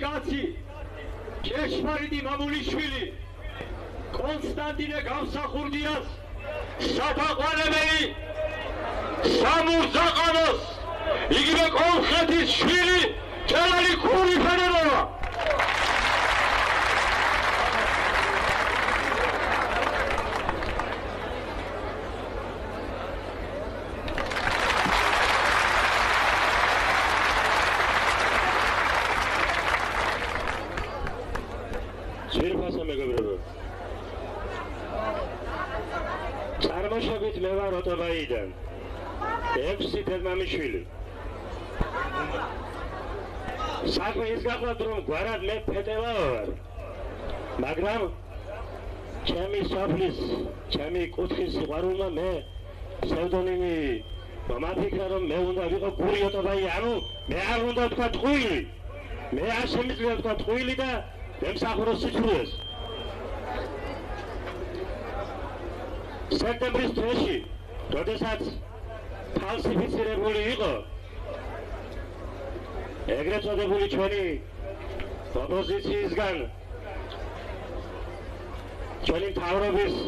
კაცი ჭეშმარიტი მამულიშვილი კონსტანტინე გამსახურდიას სათაყვანებელი სამურზაყანოს იგივე კოლხეთის შვილი ჯალალი ქურიფერელოვა წარმოშობით მე ვარ ოტობაიდან 6 თელმამიშვილი საქმე ის გახლავთ რომ გვარად მე ფეტელა ვარ მაგრამ ჩემი სოფლის ჩემი კუთხის სიყვარულმა მე ფსევდონიმი მომაფიქრა რომ მე უნდა ვიყო გური ოტობაი ანუ მე არ უნდა თქვა ტყუილი მე არ შემიძლია თქვა ტყუილი და მემსახურო სიცრუეს სექტემბრის თვეში, როდესაც ფალსიფიცირებული იყო ეგრეთ წოდებული ჩვენი ოპოზიციისგან ჩვენი მთავრობის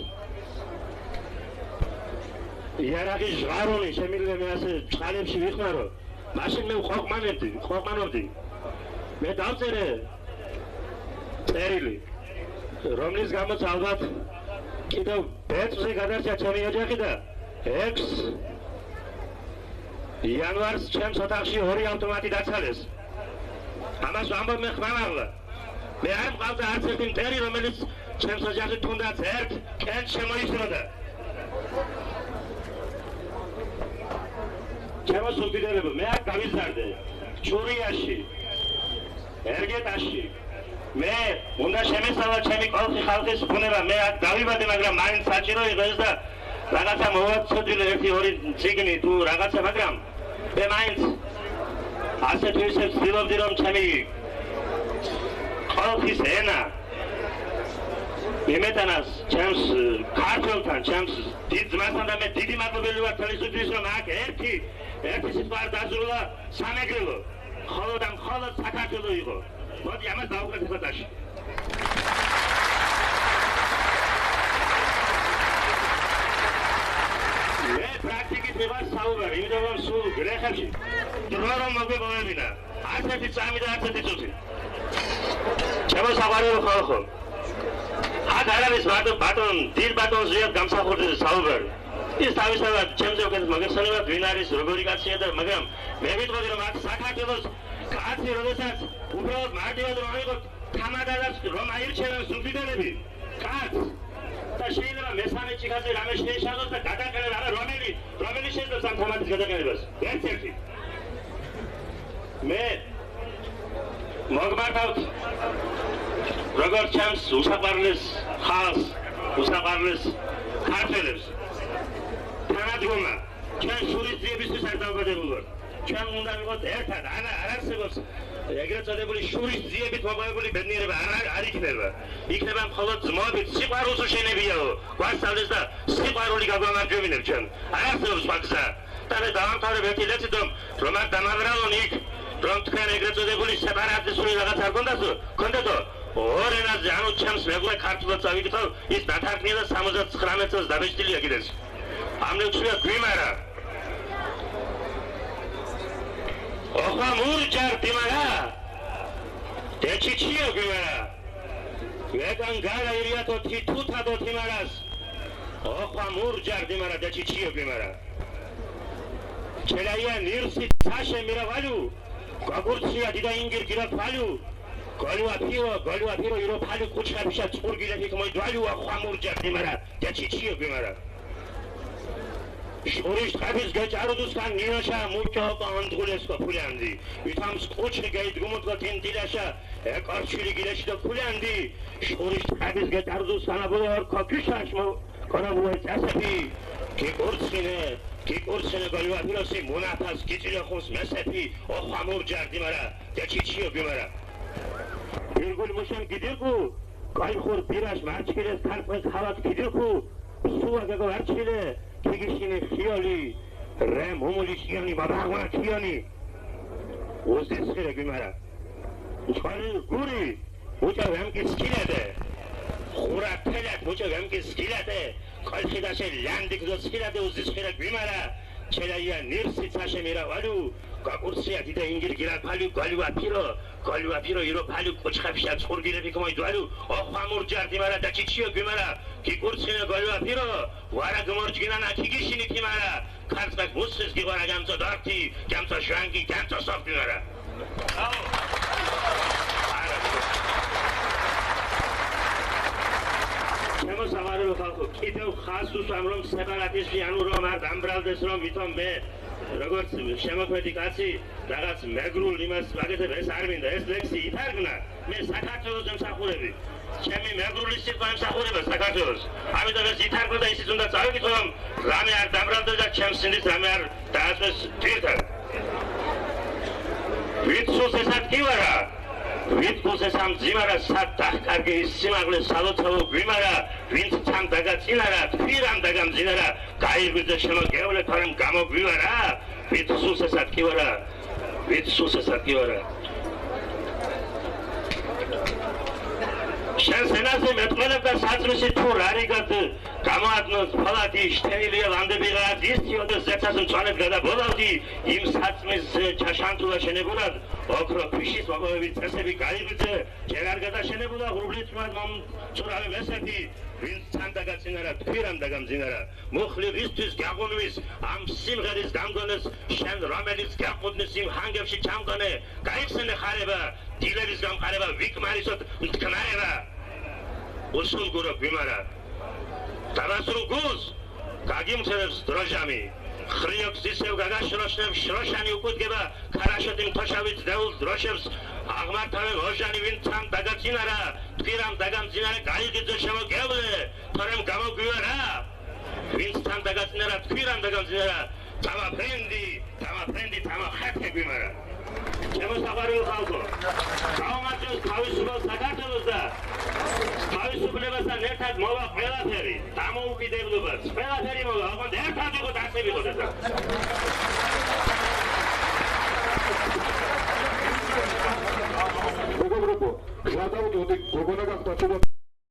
იარაღის ჟღარული შემიძლია მე ასე წყალებში ვიხმარო მაშინ მე ყოფმანობდი მე დავწერე წერილი რომლის გამოც ალბათ კიდევ ბეწვზე გადარჩა ჩემი ოჯახი და 6 იანვარს ჩემს ოთახში 2 ავტომატი დაცალეს. ამას ვამბობ მე ხმამაღლა. მე არ მყავდა არც ერთი მტერი, რომელიც ჩემს ოჯახში თუნდაც ერთ კენს შემოისროდა. ჩემო სულფიდერებო, მე აქ გავიზარდე ჩურიაში, ერგეტაში. მე უნდა შემესალა ჩემი კოლხი ხალხის ბუნება მე აქ დავიბადე მაგრამ მაინც საჭირო იყოს და რაღაცა მოვაცოდილი 1-2 ციგნი თუ რაღაცა მაგრამ მე მაინც ასეთ ვისებს ვცდილობდი რომ ჩემი კოლხის ენა იმეტანას ჩემს ქართველთან ჩემს დიდ ძმასთან და მე დიდი მადლობელი ვარ თელისუფლის რომ აქ ერთი სიტყვა დაზრულა სამეგრელო მხოლოდ საქართველო იყო მოდი ამას დავუყრეთ ხოდაში მე პრაქტიკით ვიყავ საუბარი იმიტომ რომ სულ გლეხებში დრო რომ მოგვეპოვებინა არც ერთი წამი და არც ერთი წუთი ჩემო საყვარელო ხალხო აქ არ არის მარტო ბატონ დიდ ბატონ ზიად გამსახურდიას საუბარი ის თავისთავად ჩემზე უკეთ მოგეხსენებათ ვინ არის როგორი კაცია და მაგრამ მე ვიტყოდი რომ აქ საქართველოს კაცი როდესაც უბრალოდ მარტივად რომ აიღოთ თამადადას რომ აირჩევენ სულფიდერები კაც და შეიძლება მესამე ჭიქაზე რამე შეეშალოს და გადაყენებენ არა რომელი შეიძლება ამ თამადის გადაყენებას ერთ-ერთი მე მოგმართავთ როგორც ჩემს უსაყვარლეს ხალხს უსაყვარლეს ქართველებს თანადგომა ჩვენ შურისძიებისთვის არ დავაბადებულ ვართ ჩვენ უნდა ვიყოთ ერთად არ არსებობს ეგრეთ წოდებული შურისძიებით მოპოვებული ბედნიერება არ იქნება მხოლოდ ძმობით სიყვარულს უშენებიაო გვასწავლეს და სიყვარული გაგვამარჯვებინებ ჩვენ არ არსებობს სხვა გზა და მე დავამთავრებ ერთი ლექსით რომ არ დამაგრალონ იქ რომ თქვენ ეგრეთ წოდებული სეპარატისტული რაღაც არ გქონდათო ორ ენაზე ანუ ჩემს მეგობრ ქართულად წავიკითხავ ის დათარგმნია და 79 წელს დაბეჭდილია კიდეც ამ ლექსია გვიმარა ოხა მურჯარ დიმარა დეჩიჩიო გვიმარა ვეგან გალა ირიათო თითუთადო თიმარას ოხა მურჯარ დიმარა დეჩიჩიო გვიმარა ჩელაია ნირსი თაშე მირავალუ გაგურცია დიდა ინგირ გირა ფალუ გოლუა ფირო ირო ფალუ კუჩხაბიშა წურგილე თითმოი დვალუ ოხა მურჯარ დიმარა დეჩიჩიო გვიმარა შორის ხაბის გაჭარუდუსგან ნინაშა მუჭოყა ანდღულესკო ფულანდი ვითამს კუჩი გაიდგუმოდგა თინტილაშა ეკარჩილი გილეში და ფულანდი შორის ხაბის გაჭარუდუსგან აბოლარ კოქიშაშმო კონაბუე წასები კიკურცინე გოლვა ფიროსი მონაფას კიჭილახოს მესეფი ოხამურჯარ დიმარა დეჩიჩიო გიმარა ბირგულ მუშან გიდირკუ კაიხურ ბირაშ მარჩილეს თალყეს ხალათ გიდირკუ სუა გაგო არჩილე ქიგიშინი ხიოლი რე მომული ხიანი ბაბაღმა ხიანი ოსის ხერე გიმარა მთვარი გური უჭა ვემკის სკილადე ხურა თელად უჭა ვემკის სკილადე კოლხიდაშე ლანდიგზო სკილადე უზის ხირა გვიმარა ჩელაია ნირსი ცაშე მირა ვალუ გაკურსია დიდა ინგირგირა ფალუ გალუა ფირო ირო ფალუ კოჩხაფშა ცხურგილები კომოიდვალუ ოხვამურ ჯარდი მარა დაჩიჩიო გვიმარა გიკურცხინა გალუა ფირო ვარა გმორჯგინანა ქიგიშინი ქიმარა ქარწყაკ ბუსის გიგვარა გამწო დარტი გამწო შვანგი გამწო სოფტი მარა ჩემო სამარო ხალხო კიდევ ხას უსვამ რომ სეპარატიზმი ანუ რომ არ დამბრალდეს რომ ვითომ მე როგორც შემოქმედი კაცი რაღაც მეგრულ იმას ვაკეთებ ეს არ მინდა ეს ლექსი ითარგმნა მე საქართველოს ემსახურები ჩემი მეგრული სიტყვა ემსახურება საქართველოს ამიტომ ეს ითარგმნა და ისიც უნდა წავიკითხო რომ რამე არ დამბრალდეს და ჩემს სინდის რამე არ დაასვეს თირთან ვიცოს ესად კი ვარა ვიტყოს ეს ამ ძიმარა სად დახკარგი ის სიმაღლე სალოცავო გვიმარა ვინც თან დაგაწინარა თვირამ დაგამძინარა გაიღვიძე შემოგევლე თორემ გამოგვივარა ვიტყოს ესად კი ვარა შენ სენაზე მეტყველებ და საწმისი თუ რარიგად გამოადნოს ფალატი შტენილია ლანდებიღად ისიო და ზეცას მწვანედ გადაბოლავდი იმ საწმის ჩაშანტულა შენებულად ოქრო ქვიშის მოპოვები წესები გაიღვიძე ჯერ არ გადაშენებულა ღრუბლით მომწურავე მესეთი ვინც თან დაგაწინარა თვირამ დაგამძინარა მუხლი რისთვის გაღუნვის ამ სიმღერის გამგონეს შენ რომელიც გაყუდნის იმ ჰანგებში ჩამგონე გაიხსენე ხარება დილების გამყარება ვიკმარისოთ მტკნარება უსულგურო გვიმარა დავასრულ გულს გაგიმცემს დროჟამი ხრიოქს ისევ გაგაშროშნებს შროშანი უკუდგება ქარაშოტი მთოშავით დეულს დროშებს აღმართავენ ოჟანი ვინც თან დაგაწინარა თვირამ დაგამძინარა გაიღვიძე შემოგევლე თორემ გამოგვივარა ვინც თან დაგაწინარა თვირამ დაგამძინარა თამა ხეთქე გვიმარა ჩემო საყვარელო ხალხო გაუმართლოს თავისუფალ საქართველოს და თავისუფლებასთან ერთად მოვა ყველაფერი დამოუკიდებლობაც ყველაფერი მოვა ოღონდ ერთად იყო დაწევიღოთ